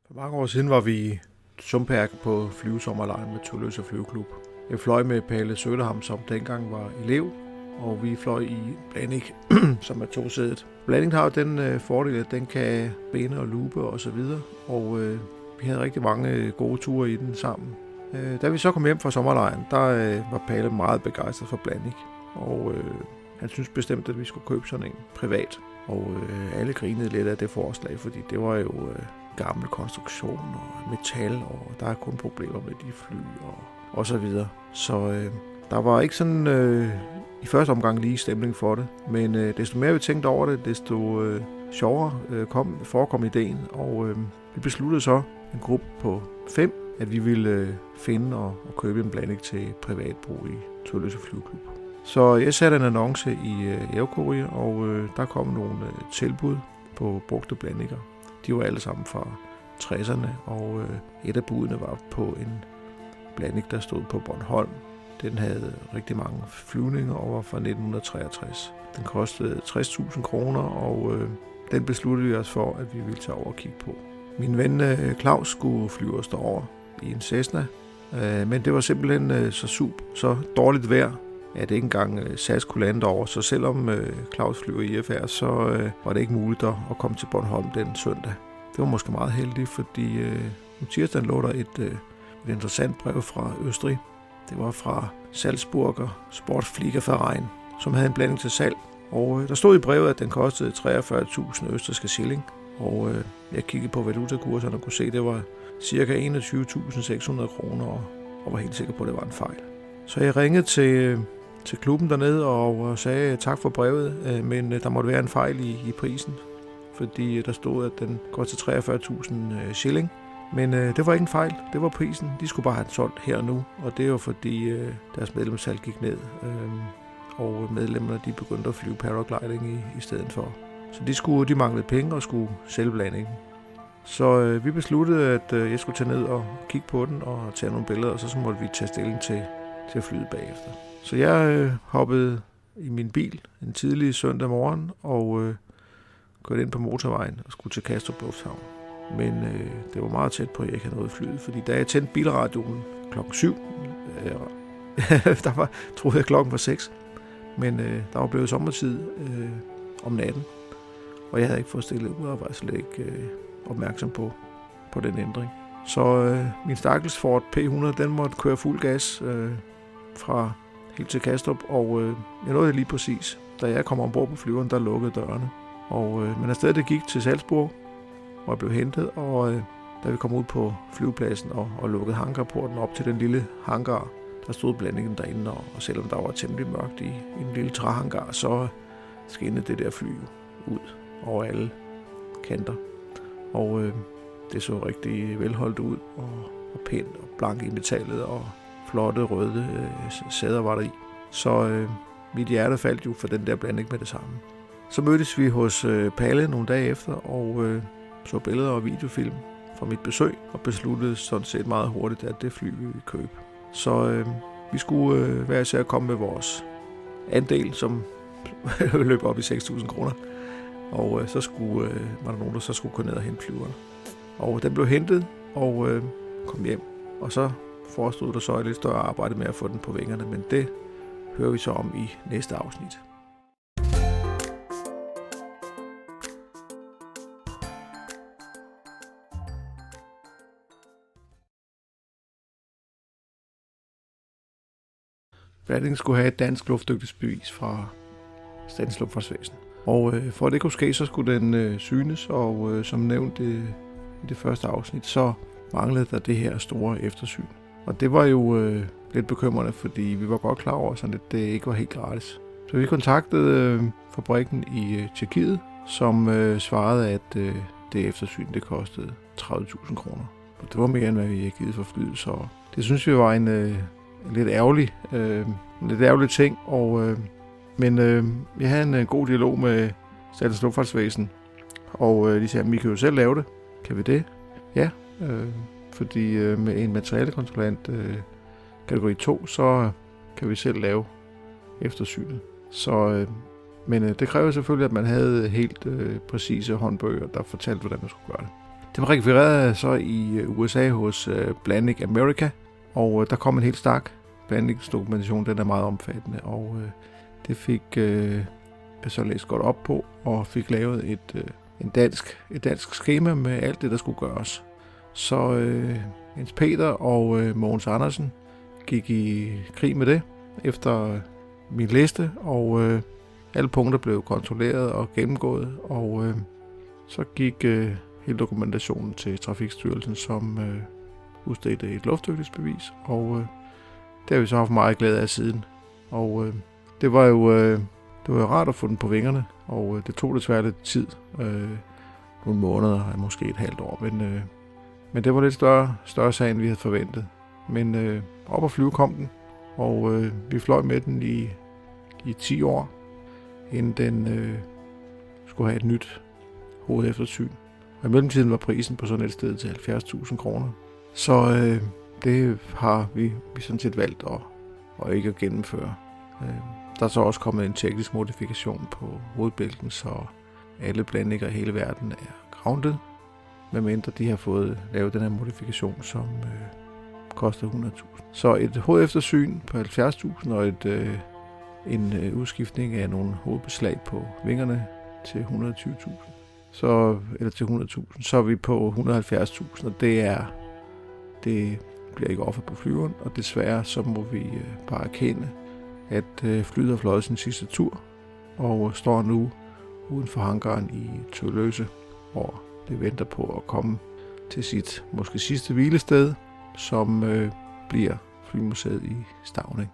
For mange år siden var vi i Sundberg på flyvesommerlejren med Tølløse Flyveklub. Jeg fløj med Palle Søderham, som dengang var elev, og vi fløj i Blanning, som er tosædet. Blanning har den fordel, at den kan binde og loope og så videre, og vi havde rigtig mange gode ture i den sammen. Da vi så kom hjem fra sommerlejren, der var Palle meget begejstret for Blanning, og han synes bestemt, at vi skulle købe sådan en privat. Og alle grinede lidt af det forslag, fordi det var jo gammel konstruktion og metal, og der er kun problemer med de fly og så videre. Så der var ikke sådan i første omgang lige stemning for det, men desto mere vi tænkte over det, desto sjovere forekom ideen, og vi besluttede så en gruppe på 5, at vi ville finde og købe en Blanning til privatbrug i Tølløse Flyveklub. Så jeg satte en annonce i Aircourier, og der kom nogle tilbud på brugte Blanninger. De var alle sammen fra 60'erne, og et af budene var på en Blanning, der stod på Bornholm. Den havde rigtig mange flyvninger og var fra 1963. Den kostede 60.000 kroner, og den besluttede vi os for, at vi ville tage over og kigge på. Min ven Claus skulle flyve os derover i en Cessna, men det var simpelthen så dårligt vejr, at ikke engang SAS kunne lande over. Så selvom Claus flyver i IFR, så var det ikke muligt at komme til Bornholm den søndag. Det var måske meget heldigt, fordi om tirsdagen lå der et interessant brev fra Østrig. Det var fra Salzburger Sportfliegerverein, som havde en Blanning til salg. Og der stod i brevet, at den kostede 43.000 østrigske schilling. Og jeg kiggede på valutakurserne og kunne se, at det var ca. 21.600 kroner, og var helt sikker på, at det var en fejl. Så jeg ringede til klubben dernede og sagde tak for brevet, men der måtte være en fejl i prisen, fordi der stod, at den kostede 43.000 schilling. Men det var ikke en fejl, det var prisen. De skulle bare have den solgt her og nu, og det var fordi deres medlemssalg gik ned, og medlemmerne de begyndte at flyve paragliding i stedet for. Så de manglede penge og skulle sælge Blanningen. Så vi besluttede, at jeg skulle tage ned og kigge på den og tage nogle billeder, og så måtte vi tage stilling til flyet bagefter. Så jeg hoppede i min bil en tidlig søndag morgen og kørte ind på motorvejen og skulle til Kastrup Lufthavn. Men det var meget tæt på, at jeg ikke havde nået flyet, fordi da jeg tændte bilradioen klokken 7, troede jeg klokken var 6, men der var blevet sommertid om natten, og jeg havde ikke fået stillet ud og var slet ikke opmærksom på den ændring. Så min stakkels Ford P100, den måtte køre fuld gas fra helt til Kastrup, og jeg nåede det lige præcis. Da jeg kom ombord på flyveren, der lukkede dørene. Men afsted det gik til Salzburg, hvor jeg blev hentet, og da vi kom ud på flyvepladsen og lukkede hangarporten op til den lille hangar, der stod Blanningen derinde, og selvom der var temmelig mørkt i en lille træhangar, så skinnede det der fly ud over alle kanter. Og det så rigtig velholdt ud, og pænt og blank i metallet, og flotte røde sæder var der i. Så mit hjerte faldt jo for den der Blanning med det samme. Så mødtes vi hos Palle nogle dage efter, og så billeder og videofilm fra mit besøg, og besluttede sådan set meget hurtigt, at det fly vi ville købe. Så vi skulle hver især komme med vores andel, som løb op i 6.000 kroner. Og så var der nogen, der så skulle gå ned og hente flyverne. Og den blev hentet og kom hjem. Og så forestod der så et lidt større arbejde med at få den på vingerne, men det hører vi så om i næste afsnit. Blanningen skulle have et dansk luftdygtighedsbevis fra Statens Luftfartsvæsen. Og for at det kunne ske, så skulle den synes, og som nævnt i det første afsnit, så manglede der det her store eftersyn. Og det var jo lidt bekymrende, fordi vi var godt klar over, sådan at det ikke var helt gratis. Så vi kontaktede fabrikken i Tjekkiet, som svarede, at det eftersyn det kostede 30.000 kroner. Og det var mere, end hvad vi havde givet for flyet, så det synes vi var en lidt ærgerlig ting. Men jeg havde en god dialog med Statens Luftfartsvæsen, og de sagde, at vi kan jo selv lave det. Kan vi det? Ja, fordi med en materialekontrollant kategori 2, så kan vi selv lave eftersynet. Men det kræver selvfølgelig, at man havde helt præcise håndbøger, der fortalte, hvordan man skulle gøre det. Den rekvirerede så i USA hos Blandic America, og der kom en helt stak. Blandics dokumentation, den er meget omfattende, og det fik jeg så læst godt op på, og fik lavet et dansk skema med alt det, der skulle gøres. Så Jens Peter og Mogens Andersen gik i krig med det efter min liste, og alle punkter blev kontrolleret og gennemgået, og så gik hele dokumentationen til Trafikstyrelsen, som udstedte et luftdygtighedsbevis, og det har vi så haft meget glæde af siden. Og det var jo rart at få den på vingerne, og det tog desværre lidt tid, nogle måneder, måske et halvt år, men det var lidt større sag, end vi havde forventet. Men op at flyve kom den, og vi fløj med den i 10 år, inden den skulle have et nyt hovedeftersyn. Og i mellemtiden var prisen på sådan et sted til 70.000 kroner. Så det har vi sådan set valgt at ikke at gennemføre. Der er så også kommet en teknisk modifikation på hovedbælten, så alle Blandicer i hele verden er grounded, medmindre de har fået lavet den her modifikation, som koster 100.000. Så et hovedeftersyn på 70.000 og en udskiftning af nogle hovedbeslag på vingerne til 120.000. Eller til 100.000, så er vi på 170.000, og det bliver ikke offeret på flyveren, og desværre så må vi bare erkende, at flyet har fløjet sin sidste tur, og står nu uden for hangaren i Tølløse, hvor det venter på at komme til sit måske sidste hvilested, som bliver Flymuseet i Stauning.